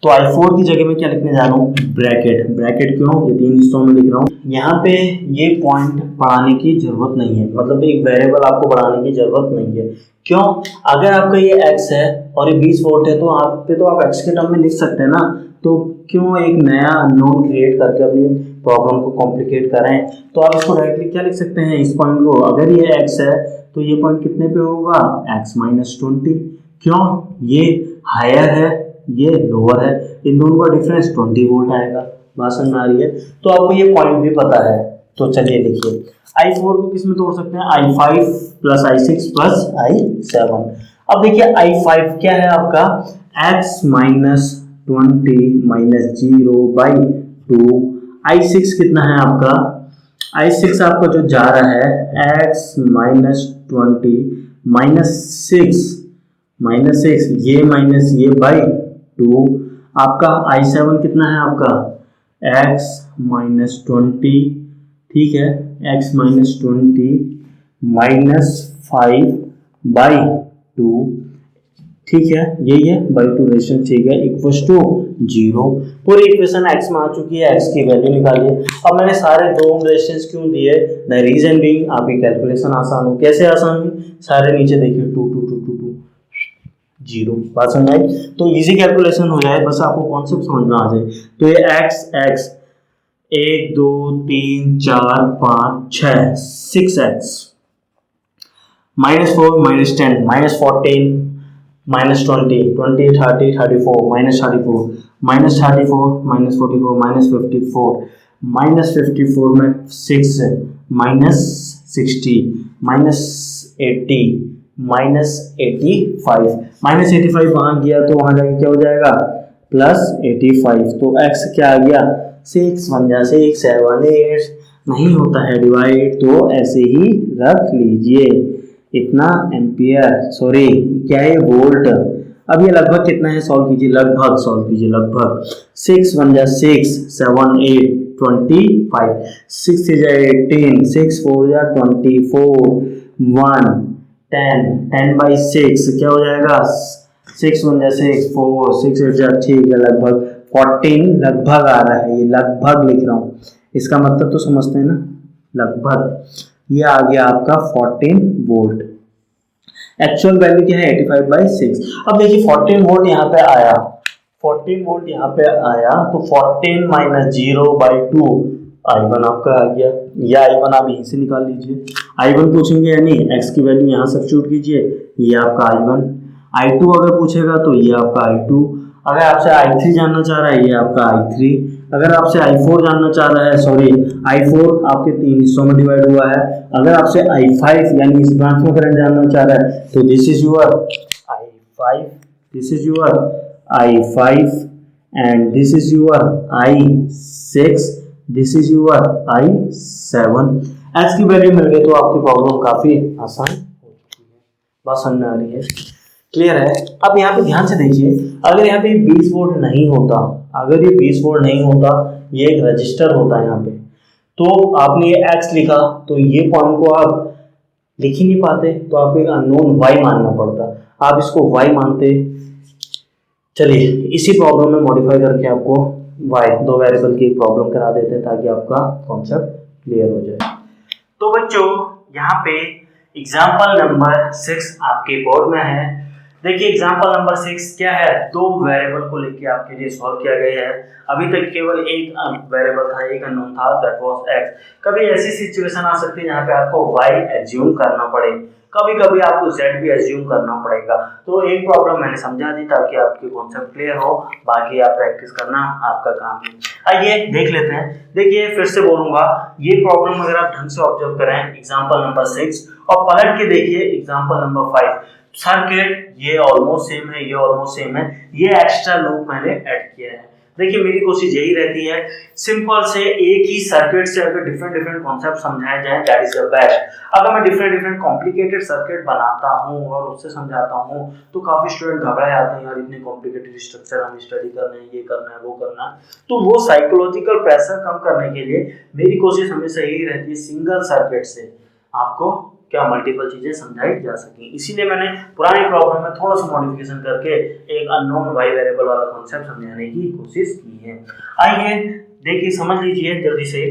तो I4 की जगह में क्या लिखने जा रहा हूँ, ब्रैकेट। ब्रैकेट क्यों, ये 3 हिस्सों में लिख रहा हूँ। यहाँ पे ये पॉइंट बढ़ाने की जरूरत नहीं है, मतलब एक वेरिएबल आपको बढ़ाने की जरूरत नहीं है। क्यों, अगर आपका ये x है और ये 20 वोल्ट है, तो आप x के टर्म में लिख सकते हैं ना, तो क्यों एक नया नोड क्रिएट करके अपनी प्रॉब्लम को कॉम्प्लिकेट करें। तो आप इसको डायरेक्टली क्या लिख सकते हैं, इस पॉइंट को, अगर ये x है तो ये पॉइंट कितने पे होगा, x माइनस 20। क्यों, ये हायर है ये लोअर है, इन दोनों का डिफरेंस 20 वोल्ट आएगा। बात समझ में आ रही है, तो आपको ये पॉइंट भी पता है। तो चलिए देखिए, I4 को किस में तोड़ सकते हैं, I5 plus I6 plus I7। अब देखिए I5 क्या है आपका, x माइनस 20 माइनस 0/2। I6 कितना है आपका, I6 आपका जो जा रहा है x माइनस 20 माइनस 6 ये माइनस ये बाई 2। आपका I7 कितना है आपका, x माइनस 20, ठीक है, x माइनस 20 माइनस 5/2, ठीक है, यही है बाई 2 रेशन, ठीक है, इक्वल्स टू 0। पूरी इक्वेशन x में आ चुकी है, x की वैल्यू निकालिए। अब मैंने सारे 2 ओम रेजिस्टेंस क्यों दिए, द रीजन बीइंग आपकी कैलकुलेशन आसान हो। कैसे आसान हुई, सारे नीचे देखिए 2 2 2 2 2 0, बात समझ आई, तो इजी कैलकुलेशन हो जाए, बस आपको कॉन्सेप्ट समझ में आ जाए। तो ये x 1 2 3 4 5 6 6x -4 -10 -14 -20 20 30 34 -34 -34 -44 -54 में 6 -60 -80 -85 -85 वहां गया तो वहां जाके क्या हो जाएगा प्लस 85, तो x क्या आ गया 6 1 जा 6 7 8, नहीं होता है डिवाइड तो ऐसे ही रख लीजिए। इतना एम्पियर, सॉरी क्या है वोल्ट। अब ये लगभग कितना है सॉल्व कीजिए, लगभग सॉल्व कीजिए, लगभग 6 1 जा 6 7 8 25, 6 6 जा 18, 6 4 जा 24, 1 10, 10 by 6 क्या हो जाएगा 6 1 जा 6 4 6 8 जा, ठीक है लगभग 14, लगभग आ रहा है, ये लगभग लिख रहा हूँ, इसका मतलब तो समझते हैं ना, लगभग। ये आ गया आपका 14 वोल्ट। एक्चुअल वैल्यू क्या है 85/6। अब देखिए 14 वोल्ट यहाँ पे आया, 14 वोल्ट यहाँ पे आया, तो 14 माइनस 0/2 I1 आपका आ गया। या I1 आप यहीं से निकाल लीजिए, I1 पूछेंगे यानी x की वैल्यू यहाँ सब्स्टिट्यूट कीजिए, ये आपका I1। I2 अगर पूछेगा तो ये आपका I2। अगर आपसे I3 जानना चाह रहा है ये आपका I3। अगर आपसे I4 जानना चाह रहा है, सॉरी I4 आपके 3 हिस्सों में डिवाइड हुआ है। अगर आपसे I5 यानी इस ब्रांच में करंट जानना चाह रहा है तो this is your I5, this is your I5 and this is your I6, this is your I7। S की वैल्यू मिल गई तो आपकी प्रॉब्लम काफी आसान हो चुकी है। बात समझ में आ रही है, क्लियर है। अब यहाँ पे ध्यान से देखिए, अगर यहाँ पे 20 वोल्ट नहीं होता, अगर ये 20 वोल्ट नहीं होता, ये एक रजिस्टर होता है यहाँ पे, तो आपने ये x लिखा तो ये पॉइंट को आप लिख ही नहीं पाते, तो आपको एक अननोन y मानना पड़ता, आप इसको y मानते। चलिए इसी प्रॉब्लम में मॉडिफाई करके आपको y, दो वेरिएबल की प्रॉब्लम करा देते हैं ताकि आपका कॉन्सेप्ट क्लियर हो जाए। तो बच्चों यहाँ पे एग्जाम्पल नंबर 6 आपके बोर्ड में है। देखिए एग्जाम्पल नंबर 6 क्या है, दो वेरिएबल को लेके आपके लिए सॉल्व किया गया है। अभी तक केवल एक वेरिएबल था, एक अननोन था, दैट वाज x। कभी ऐसी सिचुएशन आ सकती है जहाँ पे आपको y एज्यूम करना पड़े, कभी कभी आपको z भी एज्यूम करना पड़ेगा। तो एक प्रॉब्लम मैंने समझा दी ताकि आपके कॉन्सेप्ट क्लियर हो, बाकी आप प्रैक्टिस करना आपका काम है। आइए देख लेते हैं। देखिए फिर से बोलूंगा, ये प्रॉब्लम अगर आप ढंग से ऑब्जर्व करें एग्जाम्पल नंबर 6 और पलट के देखिए एग्जाम्पल नंबर 5, सर्किट ये ऑलमोस्ट सेम है, ये ऑलमोस्ट सेम है, ये एक्स्ट्रा लूप मैंने ऐड किया है। देखिए मेरी कोशिश यही रहती है सिंपल से एक ही सर्किट से अगर डिफरेंट डिफरेंट कॉन्सेप्ट समझाया जाए दैट इज द बेस्ट। अगर मैं डिफरेंट डिफरेंट कॉम्प्लिकेटेड सर्किट बनाता हूँ और उससे समझाता हूँ तो काफी स्टूडेंट घबरा जाते हैं, यार इतने कॉम्प्लिकेटेड स्ट्रक्चर हम स्टडी कर रहे हैं, ये करना है वो करना है। तो वो साइकोलॉजिकल प्रेशर कम करने के लिए मेरी कोशिश हमेशा यही रहती है सिंगल सर्किट से आपको क्या मल्टीपल चीजें समझाई जा सके। इसीलिए मैंने पुरानी प्रॉब्लम में थोड़ा सा मॉडिफिकेशन करके एक अननोन y वेरिएबल वाला कॉन्सेप्ट समझाने की कोशिश की है। आइए देखिए समझ लीजिए जल्दी से।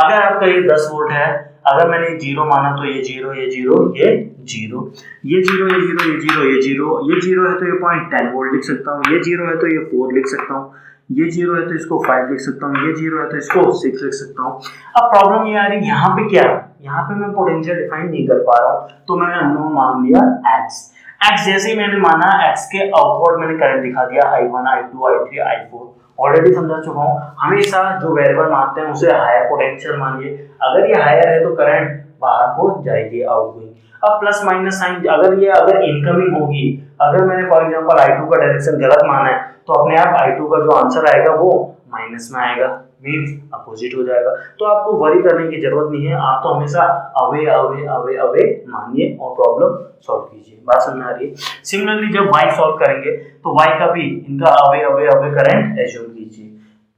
अगर आपका ये 10 वोल्ट है, अगर मैंने 0 माना तो ये 0 ये 0 ये 0, ये 0 ये 0 ये 0 ये 0, ये 0 है तो ये पॉइंट 10 वोल्ट लिख सकता हूँ, ये 0 है तो ये 4 लिख सकता हूँ, ये 0 है तो इसको 5 लिख सकता हूँ, ये 0 है तो इसको 6 लिख सकता हूँ। अब प्रॉब्लम ये आ रही है यहाँ पे क्या, यहाँ पे मैं पोटेंशियल डिफाइन नहीं कर पा रहा हूँ, तो मैंने अननोन मान लिया x। x जैसे ही मैंने माना, x के आउटवर्ड मैंने करंट दिखा दिया I1 I2 I3 I4। Already समझा चुका हूँ, हमेशा जो वेरिएबल मानते हैं उसे हायर पोटेंशियल मानिए, अगर ये हायर है तो करंट बाहर को जाएगी, आउटगोइंग। अब प्लस माइनस साइन, अगर इनकमिंग होगी, अगर मैंने फॉर एग्जांपल I2 का डायरेक्शन गलत माना है तो अपने आप I2 का जो आंसर आएगा वो माइनस में आएगा, मींस अपोजिट हो जाएगा। तो आपको वरी करने की जरूरत नहीं है, आप तो हमेशा अवे अवे अवे अवे मानिए और प्रॉब्लम सॉल्व कीजिए। बात समझ में आ रही है। सिमिलरली जब y सॉल्व करेंगे तो y का भी इनका away away away current assume कीजिए।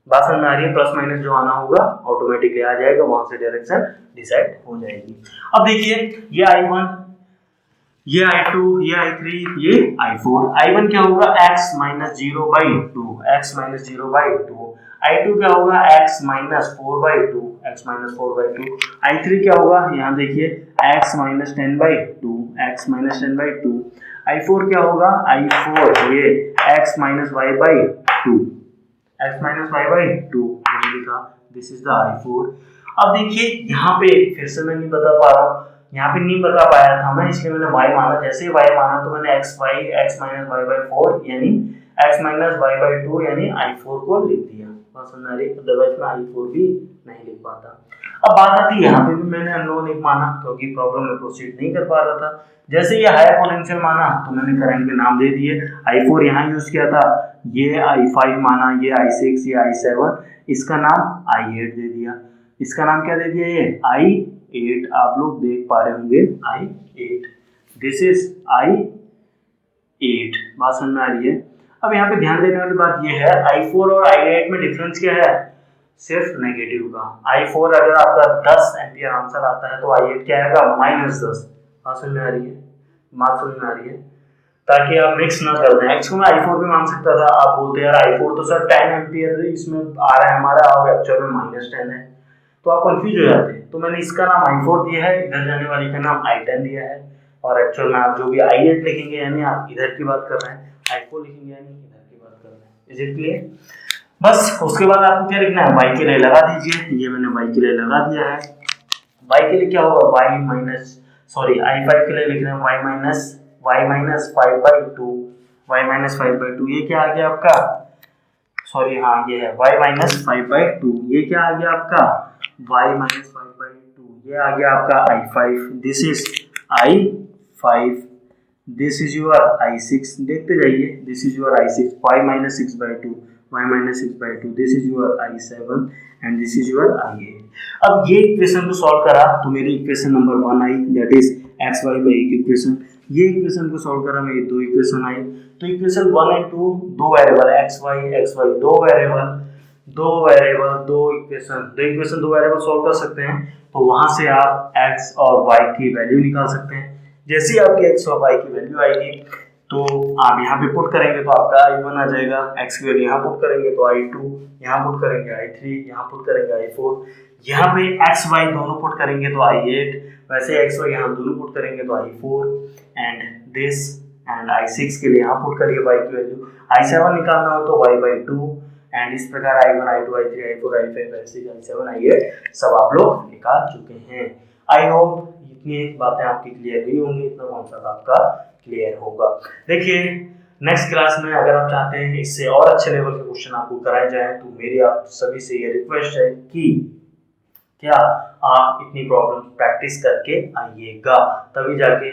बात समझ में आ रही है। प्लस माइनस जो आना होगा ऑटोमेटिकली आ जाएगा, वहां से डायरेक्शन डिसाइड हो जाएगी। अब देखिए ये I1, ये I2, ये I3, ये I4। I1 क्या होगा x minus 0/2, x minus 0/2। I2 क्या होगा x minus 4/2, x minus 4/2। I3 क्या होगा, यहाँ देखिए x minus 10/2, x minus 10/2। I4 क्या होगा, I4 ये x minus y/2, x minus y/2 मैंने लिखा, दिस इज द I4। अब देखिए यहाँ पे फिर से मैं नहीं बता पा रहा हूँ, यहाँ पे नहीं बता पाया था मैं, इसलिए मैंने y माना। जैसे ही y माना तो मैंने x माइनस y/4 यानी x माइनस y/2 यानी I4 को लिख दिया। समझ आ रही है, अदरवाइज मैं I4 भी नहीं लिख पाता। अब बात आती है यहाँ पे भी मैंने अननोन एक माना क्योंकि प्रॉब्लम में प्रोसीड नहीं कर पा रहा था। जैसे ये हायर पोटेंशियल माना तो मैंने करंट के नाम दे दिए, I4 यहाँ यूज किया था, ये I5 माना, ये I6, ये I7, इसका नाम I8 दे दिया। इसका नाम क्या दे दिया, ये I8 आप लोग देख पा रहे होंगे, I8, दिस इज I8। बात समझ में आ रही है। अब यहाँ पे ध्यान देने वाली बात ये है, I4 और I8 में डिफरेंस क्या है, सिर्फ नेगेटिव का। I4 अगर आपका 10 एम्पियर आंसर आता है तो I8 क्या आएगा, -10। बात समझ में आ रही है, बात समझ में आ रही है, ताकि आप मिक्स ना कर दें। एक्चुअली में I4 भी मान सकता था, आप बोलते यार I4 तो सर 10 एम्पियर इसमें आ रहा है हमारा और एक्चुअल में -10 है, तो आप कंफ्यूज हो जाते हैं। तो मैंने इसका नाम I4 दिया है, इधर जाने वाली का नाम I10 दिया है, और एक्चुअल में आप जो भी I8 लिखेंगे यानी आप इधर की बात कर रहे हैं, I4 लिखेंगे यानी इधर की बात कर रहे हैं। Is it clear? बस उसके बाद आपको क्या लिखना है, y के लिए लगा दीजिए। ये मैंने y के लिए लगा दिया है। y के लिए क्या होगा, I5 के लिए लिख रहे हैं y माइनस 5/2, ये क्या आ गया आपका, हाँ ये है y माइनस 5/2, ये क्या आ गया आपका y माइनस 5/2, ये आ गया आपका I5, this is I5, this is your I6, देखते जाइए, this is your I6, y minus 6/2, this is your I7 and this is your I8। अब ये इक्वेशन को सॉल्व करा तो मेरी equation number 1 I, that is xy में एक इक्वेशन। ये इक्वेशन को सॉल्व करा मेरी 2 इक्वेशन आई। तो इक्वेशन 1 एंड 2 दो वेरिएबल xy दो वेरिएबल, दो इक्वेशन दो वेरिएबल सॉल्व कर सकते हैं। तो वहां से आप x और y की वैल्यू निकाल सकते हैं। जैसे ही आपकी x और y की वैल्यू आएगी तो आप यहाँ पे पुट करेंगे तो आपका I1 आ जाएगा, x की वैल्यू यहाँ पुट करेंगे तो I2, यहाँ पुट करेंगे I3, यहाँ पुट करेंगे I4, यहाँ पे x y दोनों पुट करेंगे तो I8, वैसे x y यहाँ दोनों पुट करेंगे तो I4 and this, and I6 के लिए यहाँ पुट करिए y की वैल्यू, I7 निकालना हो तो y/2, एंड इस प्रकार I1 I2 I3 I4 I5 I6 I7 I8 सब आप लोग निकाल चुके हैं। आई होप इतनी बातें आपकी क्लियर हुई होंगी, इतना कॉन्सेप्ट आपका क्लियर होगा। देखिए नेक्स्ट क्लास में अगर आप चाहते हैं इससे और अच्छे लेवल के क्वेश्चन आपको कराए जाए तो मेरी आप सभी से ये रिक्वेस्ट है कि क्या आप इतनी प्रॉब्लम प्रैक्टिस करके आइएगा, तभी जाके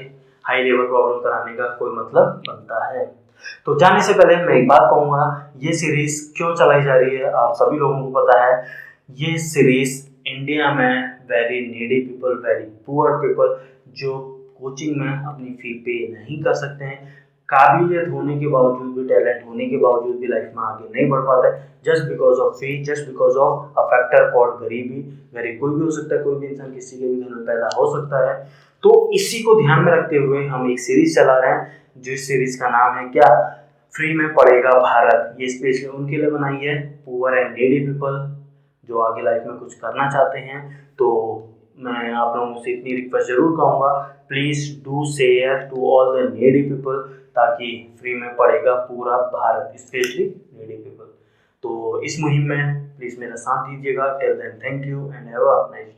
हाई लेवल प्रॉब्लम कराने का कोई मतलब बनता है। तो जाने से पहले मैं एक बात कहूंगा, ये सीरीज क्यों चलाई जा रही है आप सभी लोगों को पता है। ये सीरीज इंडिया में very needy people, very poor people जो कोचिंग में अपनी फी पे नहीं कर सकते हैं, काबिलियत होने के बावजूद भी, टैलेंट होने के बावजूद भी लाइफ में आगे नहीं बढ़ पाता है, just because of fee, just because of a factor called गरीबी। गरीब कोई भी हो सकता है, कोई भी इंसान किसी के भी घर में पैदा हो सकता है। तो इसी को ध्यान में रखते हुए हम एक सीरीज चला रहे हैं, जिस सीरीज का नाम है क्या, फ्री में पढ़ेगा भारत। ये स्पेशली उनके लिए बनाई है, पुअर एंड नीडी पीपल जो आगे लाइफ में कुछ करना चाहते हैं। तो मैं आप लोगों से इतनी रिक्वेस्ट जरूर कहूँगा, please do share to all the needy people, ताकि फ्री में पढ़ेगा पूरा भारत, स्पेशली नीडी पीपल। तो इस मुहिम में प्लीज़ मेरा साथ दीजिएगा। Till then thank you and have a nice day.